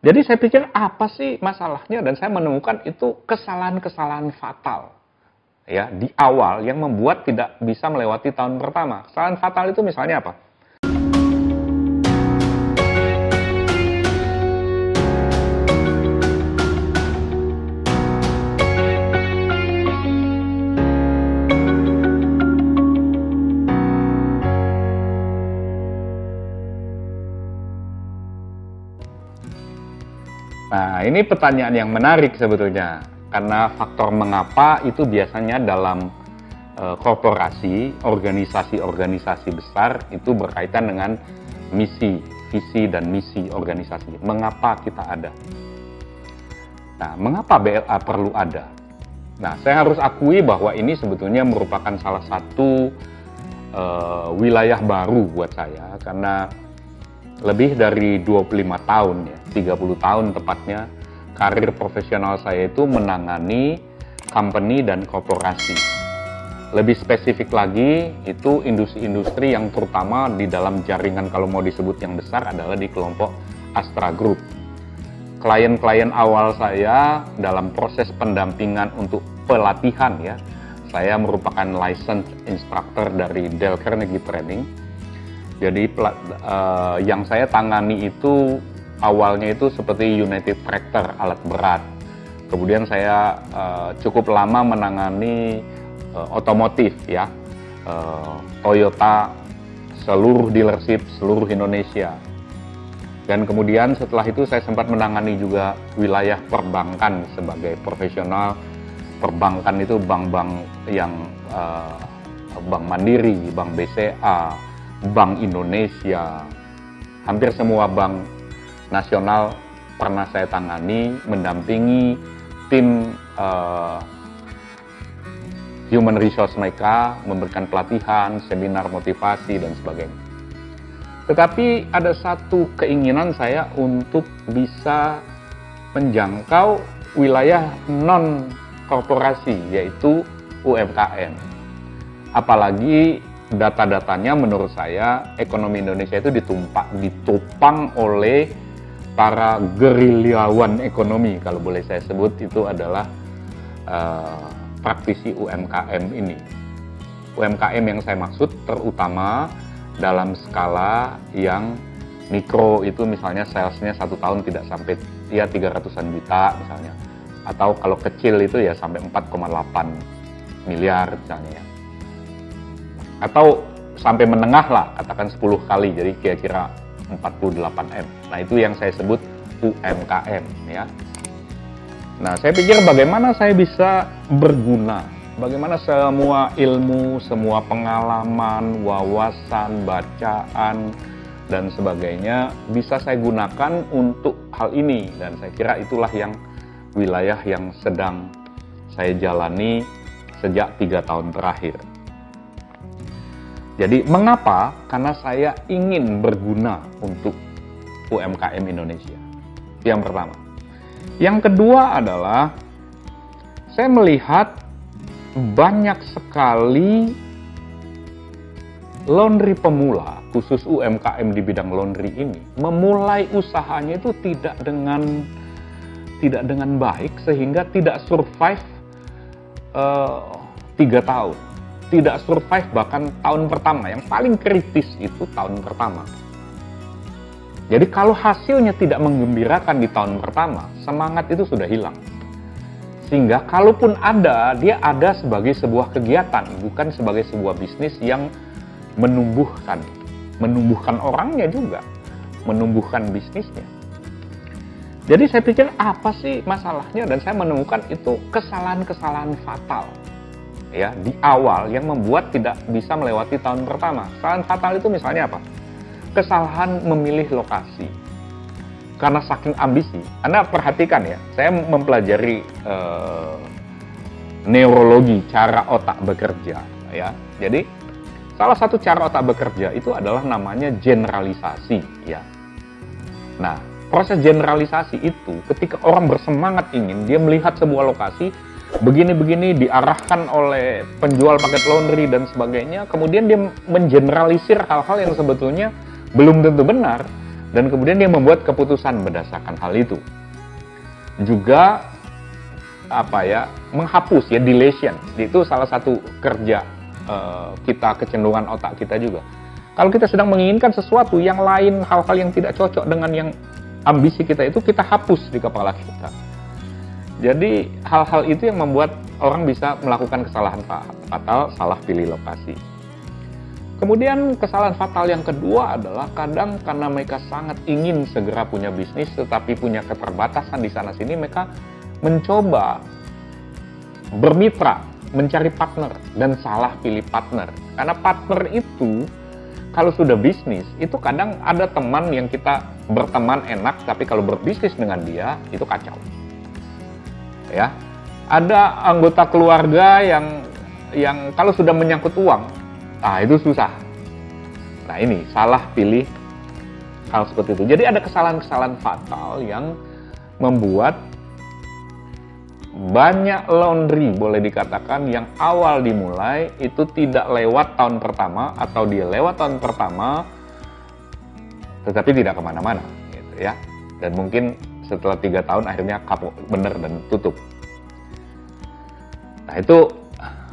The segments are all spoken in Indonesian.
Jadi saya pikir apa sih masalahnya, dan saya menemukan itu kesalahan-kesalahan fatal ya di awal yang membuat tidak bisa melewati tahun pertama. Kesalahan fatal itu misalnya apa? Nah, ini pertanyaan yang menarik sebetulnya, karena faktor mengapa itu biasanya dalam korporasi, organisasi-organisasi besar itu berkaitan dengan misi, visi dan misi organisasi. Mengapa kita ada? Nah, mengapa BLA perlu ada? Nah, saya harus akui bahwa ini sebetulnya merupakan salah satu wilayah baru buat saya, karena lebih dari 25 tahun ya, 30 tahun tepatnya, karir profesional saya itu menangani company dan korporasi. Lebih spesifik lagi, itu industri-industri yang terutama di dalam jaringan, kalau mau disebut yang besar, adalah di kelompok Astra Group. Klien-klien awal saya dalam proses pendampingan untuk pelatihan ya, saya merupakan licensed instructor dari Dale Carnegie Training. Jadi yang saya tangani itu awalnya itu seperti United Tractor, alat berat. Kemudian saya cukup lama menangani otomotif ya, Toyota, seluruh dealership seluruh Indonesia. Dan kemudian setelah itu saya sempat menangani juga wilayah perbankan sebagai profesional. Perbankan itu bank-bank yang Bank Mandiri, Bank BCA, Bank Indonesia, hampir semua bank nasional pernah saya tangani, mendampingi tim human resource mereka, memberikan pelatihan, seminar motivasi, dan sebagainya. Tetapi ada satu keinginan saya untuk bisa menjangkau wilayah non-korporasi, yaitu UMKM. Apalagi data-datanya menurut saya ekonomi Indonesia itu ditopang oleh para gerilyawan ekonomi, kalau boleh saya sebut, itu adalah praktisi UMKM ini. UMKM yang saya maksud terutama dalam skala yang mikro, itu misalnya salesnya 1 tahun tidak sampai ya 300-an juta misalnya, atau kalau kecil itu ya sampai 4,8 miliar misalnya ya, atau sampai menengah lah, katakan 10 kali, jadi kira-kira 48M. Nah, itu yang saya sebut UMKM ya. Nah, saya pikir bagaimana saya bisa berguna, bagaimana semua ilmu, semua pengalaman, wawasan, bacaan, dan sebagainya bisa saya gunakan untuk hal ini. Dan saya kira itulah yang wilayah yang sedang saya jalani sejak 3 tahun terakhir. Jadi mengapa? Karena saya ingin berguna untuk UMKM Indonesia. Yang pertama. Yang kedua adalah saya melihat banyak sekali laundry pemula, khusus UMKM di bidang laundry ini, memulai usahanya itu tidak dengan baik, sehingga tidak survive 3 tahun. Tidak survive bahkan tahun pertama, yang paling kritis itu tahun pertama. Jadi kalau hasilnya tidak menggembirakan di tahun pertama, semangat itu sudah hilang. Sehingga kalaupun ada, dia ada sebagai sebuah kegiatan, bukan sebagai sebuah bisnis yang menumbuhkan orangnya juga, menumbuhkan bisnisnya. Jadi saya pikir apa sih masalahnya, dan saya menemukan itu kesalahan-kesalahan fatal ya di awal yang membuat tidak bisa melewati tahun pertama. Kesalahan fatal itu misalnya apa? Kesalahan memilih lokasi. Karena saking ambisi. Anda perhatikan ya, saya mempelajari neurologi, cara otak bekerja ya. Jadi salah satu cara otak bekerja itu adalah namanya generalisasi ya. Nah, proses generalisasi itu ketika orang bersemangat ingin, dia melihat sebuah lokasi begini-begini, diarahkan oleh penjual paket laundry dan sebagainya, kemudian dia mengeneralisir hal-hal yang sebetulnya belum tentu benar, Dan kemudian dia membuat keputusan berdasarkan hal itu. Juga menghapus deletion. Itu salah satu kerja kita, kecenderungan otak kita juga. Kalau kita sedang menginginkan sesuatu yang lain, hal-hal yang tidak cocok dengan yang ambisi kita itu, kita hapus di kepala kita. Jadi hal-hal itu yang membuat orang bisa melakukan kesalahan fatal, salah pilih lokasi. Kemudian kesalahan fatal yang kedua adalah kadang karena mereka sangat ingin segera punya bisnis, tetapi punya keterbatasan di sana-sini, mereka mencoba bermitra, mencari partner, dan salah pilih partner. Karena partner itu, kalau sudah bisnis, itu kadang ada teman yang kita berteman enak, tapi kalau berbisnis dengan dia, itu kacau. Ya, ada anggota keluarga yang kalau sudah menyangkut uang, itu susah. Nah ini, salah pilih hal seperti itu. Jadi ada kesalahan-kesalahan fatal yang membuat banyak laundry, boleh dikatakan, yang awal dimulai itu tidak lewat tahun pertama, atau dia lewat tahun pertama tetapi tidak kemana-mana gitu ya. Dan mungkin setelah 3 tahun akhirnya kapok bener dan tutup. Nah itu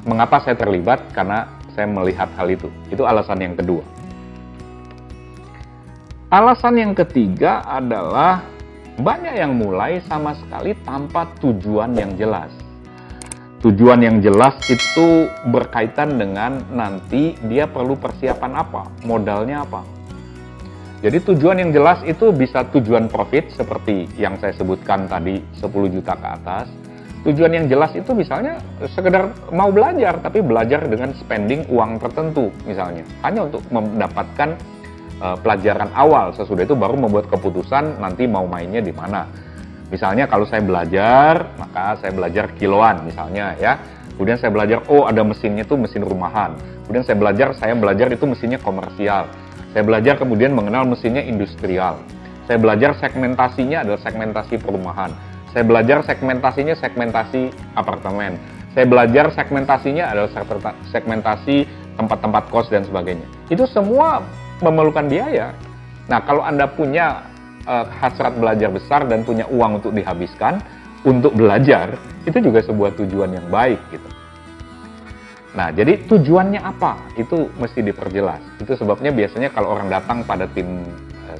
mengapa saya terlibat, karena saya melihat hal itu. Itu alasan yang kedua. Alasan yang ketiga adalah banyak yang mulai sama sekali tanpa tujuan yang jelas. Tujuan yang jelas itu berkaitan dengan nanti dia perlu persiapan apa, modalnya apa. Jadi tujuan yang jelas itu bisa tujuan profit seperti yang saya sebutkan tadi, 10 juta ke atas. Tujuan yang jelas itu misalnya sekedar mau belajar, tapi belajar dengan spending uang tertentu misalnya. Hanya untuk mendapatkan pelajaran awal, sesudah itu baru membuat keputusan nanti mau mainnya di mana. Misalnya kalau saya belajar, maka saya belajar kiloan misalnya ya. Kemudian saya belajar, ada mesinnya itu mesin rumahan. Kemudian saya belajar itu mesinnya komersial. Saya belajar kemudian mengenal mesinnya industrial. Saya belajar segmentasinya adalah segmentasi perumahan. Saya belajar segmentasinya segmentasi apartemen. Saya belajar segmentasinya adalah segmentasi tempat-tempat kos dan sebagainya. Itu semua memerlukan biaya. Nah, kalau Anda punya hasrat belajar besar dan punya uang untuk dihabiskan untuk belajar, itu juga sebuah tujuan yang baik gitu. Nah, jadi tujuannya apa? Itu mesti diperjelas. Itu sebabnya biasanya kalau orang datang pada tim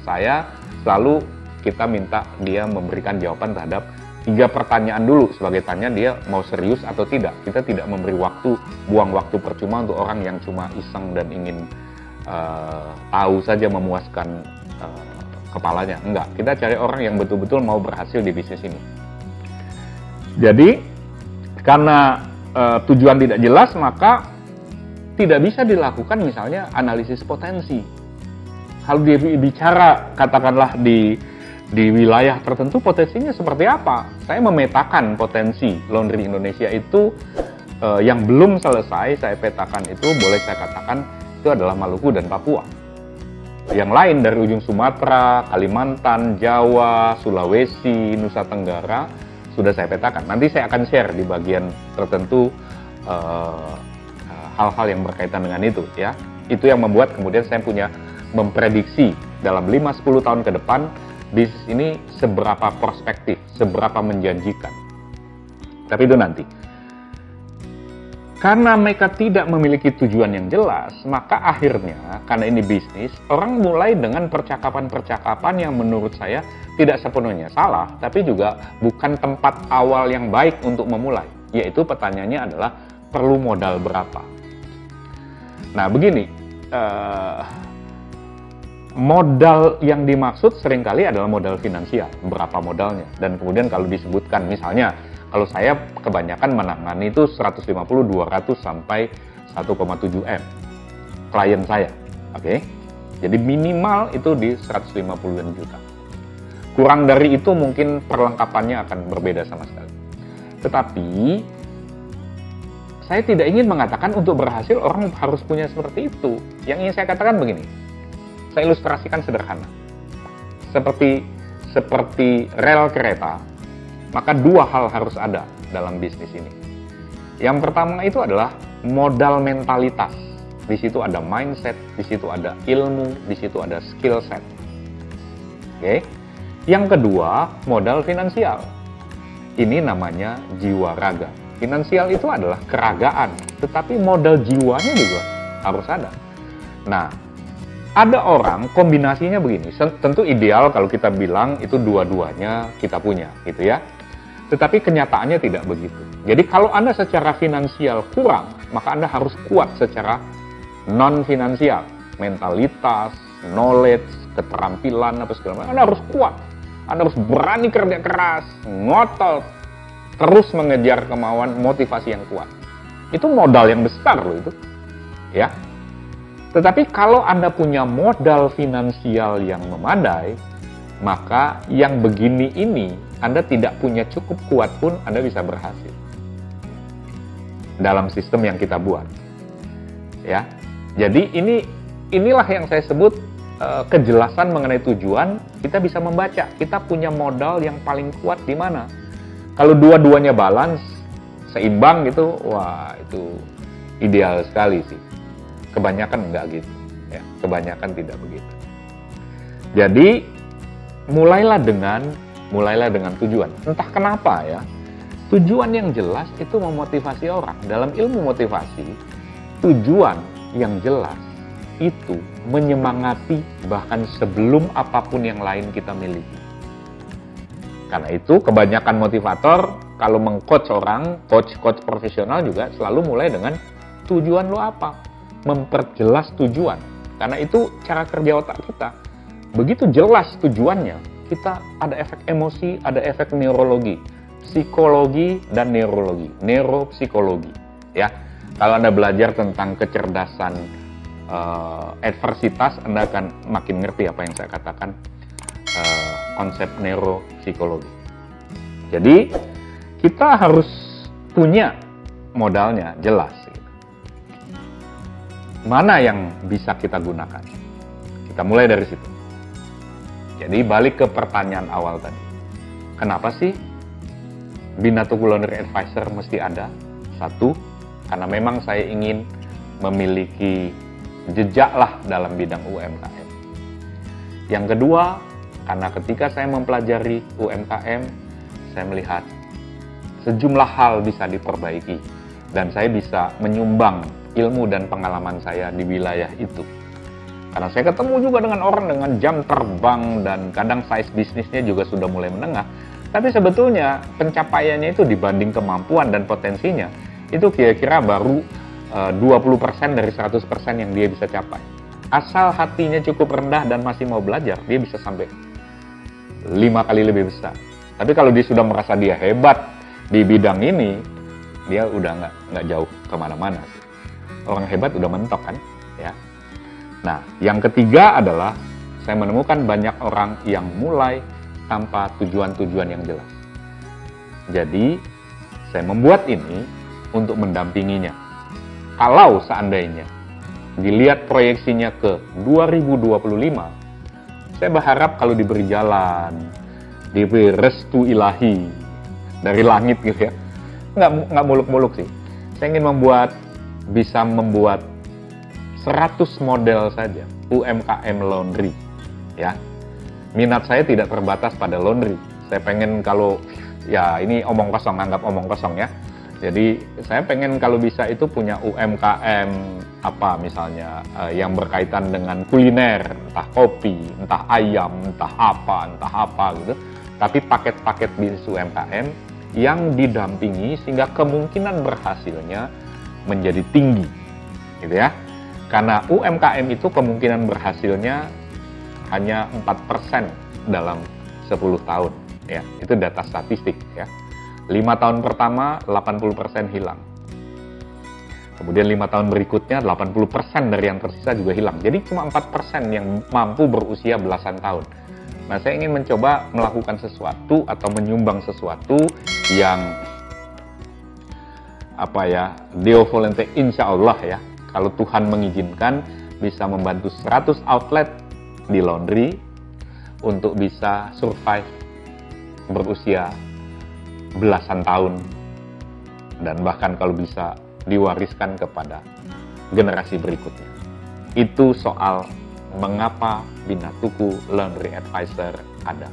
saya, selalu kita minta dia memberikan jawaban terhadap 3 pertanyaan dulu sebagai tanya dia mau serius atau tidak. Kita tidak memberi waktu, buang waktu percuma untuk orang yang cuma iseng dan ingin tahu saja, memuaskan kepalanya. Enggak, kita cari orang yang betul-betul mau berhasil di bisnis ini. Jadi karena tujuan tidak jelas, maka tidak bisa dilakukan misalnya analisis potensi. Kalau dia bicara katakanlah di wilayah tertentu, potensinya seperti apa? Saya memetakan potensi laundry Indonesia itu yang belum selesai saya petakan, itu boleh saya katakan itu adalah Maluku dan Papua. Yang lain dari ujung Sumatera, Kalimantan, Jawa, Sulawesi, Nusa Tenggara sudah saya petakan. Nanti saya akan share di bagian tertentu hal-hal yang berkaitan dengan itu ya. Itu yang membuat kemudian saya punya memprediksi dalam 5-10 tahun ke depan bisnis ini seberapa prospektif, seberapa menjanjikan. Tapi itu nanti. Karena mereka tidak memiliki tujuan yang jelas, maka akhirnya, karena ini bisnis, orang mulai dengan percakapan-percakapan yang menurut saya tidak sepenuhnya salah, tapi juga bukan tempat awal yang baik untuk memulai. Yaitu pertanyaannya adalah, perlu modal berapa? Nah, begini, modal yang dimaksud seringkali adalah modal finansial, berapa modalnya. Dan kemudian kalau disebutkan, misalnya, kalau saya kebanyakan menangani itu 150, 200 sampai 1,7 M klien saya, oke? Jadi minimal itu di 150 juta. Kurang dari itu mungkin perlengkapannya akan berbeda sama sekali. Tetapi saya tidak ingin mengatakan untuk berhasil orang harus punya seperti itu. Yang ingin saya katakan begini, saya ilustrasikan sederhana. Seperti rel kereta, maka 2 hal harus ada dalam bisnis ini. Yang pertama itu adalah modal mentalitas. Di situ ada mindset, di situ ada ilmu, di situ ada skill set. Oke. Yang kedua, modal finansial. Ini namanya jiwa raga. Finansial itu adalah keragaan, tetapi modal jiwanya juga harus ada. Nah, ada orang kombinasinya begini, tentu ideal kalau kita bilang itu dua-duanya kita punya, gitu ya. Tetapi kenyataannya tidak begitu. Jadi kalau Anda secara finansial kurang, maka Anda harus kuat secara non-finansial. Mentalitas, knowledge, keterampilan, apa segala macam. Anda harus kuat. Anda harus berani kerja keras, ngotot, terus mengejar kemauan, motivasi yang kuat. Itu modal yang besar loh itu. Ya. Tetapi kalau Anda punya modal finansial yang memadai, maka yang begini ini Anda tidak punya cukup kuat pun Anda bisa berhasil. Dalam sistem yang kita buat. Ya. Jadi inilah yang saya sebut kejelasan mengenai tujuan. Kita bisa membaca, kita punya modal yang paling kuat di mana. Kalau dua-duanya balance, seimbang gitu, wah itu ideal sekali sih. Kebanyakan enggak gitu, ya. Kebanyakan tidak begitu. Jadi mulailah dengan tujuan. Entah kenapa ya, tujuan yang jelas itu memotivasi orang. Dalam ilmu motivasi, tujuan yang jelas itu menyemangati bahkan sebelum apapun yang lain kita miliki. Karena itu kebanyakan motivator kalau meng-coach orang, coach profesional juga selalu mulai dengan tujuan lo apa? Memperjelas tujuan. Karena itu cara kerja otak kita. Begitu jelas tujuannya, kita ada efek emosi, ada efek neurologi, psikologi dan neurologi, neuropsikologi. Ya, kalau Anda belajar tentang kecerdasan adversitas, Anda akan makin ngerti apa yang saya katakan, konsep neuropsikologi. Jadi kita harus punya modalnya jelas. Mana yang bisa kita gunakan? Kita mulai dari situ. Jadi balik ke pertanyaan awal tadi. Kenapa sih Binatuku Laundry Advisor mesti ada? Satu, karena memang saya ingin memiliki jejaklah dalam bidang UMKM. Yang kedua, karena ketika saya mempelajari UMKM, saya melihat sejumlah hal bisa diperbaiki dan saya bisa menyumbang ilmu dan pengalaman saya di wilayah itu. Karena saya ketemu juga dengan orang dengan jam terbang dan kadang size bisnisnya juga sudah mulai menengah, tapi sebetulnya pencapaiannya itu dibanding kemampuan dan potensinya itu kira-kira baru 20% dari 100% yang dia bisa capai. Asal hatinya cukup rendah dan masih mau belajar, dia bisa sampai 5 kali lebih besar. Tapi kalau dia sudah merasa dia hebat di bidang ini, dia udah nggak jauh kemana-mana. Orang hebat udah mentok kan, ya. Nah, yang ketiga adalah saya menemukan banyak orang yang mulai tanpa tujuan-tujuan yang jelas. Jadi, saya membuat ini untuk mendampinginya. Kalau seandainya dilihat proyeksinya ke 2025, saya berharap kalau diberi jalan, diberi restu ilahi dari langit gitu ya, nggak muluk-muluk sih. Saya ingin bisa membuat 100 model saja UMKM laundry, ya. Minat saya tidak terbatas pada laundry. Saya pengen kalau, ya ini omong kosong, anggap omong kosong ya. Jadi saya pengen kalau bisa itu punya UMKM apa misalnya yang berkaitan dengan kuliner, entah kopi, entah ayam, entah apa gitu. Tapi paket-paket bisnis UMKM yang didampingi sehingga kemungkinan berhasilnya menjadi tinggi, gitu ya. Karena UMKM itu kemungkinan berhasilnya hanya 4% dalam 10 tahun, ya. Itu data statistik, ya. 5 tahun pertama 80% hilang. Kemudian 5 tahun berikutnya 80% dari yang tersisa juga hilang. Jadi cuma 4% yang mampu berusia belasan tahun. Nah, saya ingin mencoba melakukan sesuatu atau menyumbang sesuatu yang Deo volente insya Allah ya. Kalau Tuhan mengizinkan bisa membantu 100 outlet di laundry untuk bisa survive berusia belasan tahun dan bahkan kalau bisa diwariskan kepada generasi berikutnya. Itu soal mengapa Binatuku Laundry Advisor ada.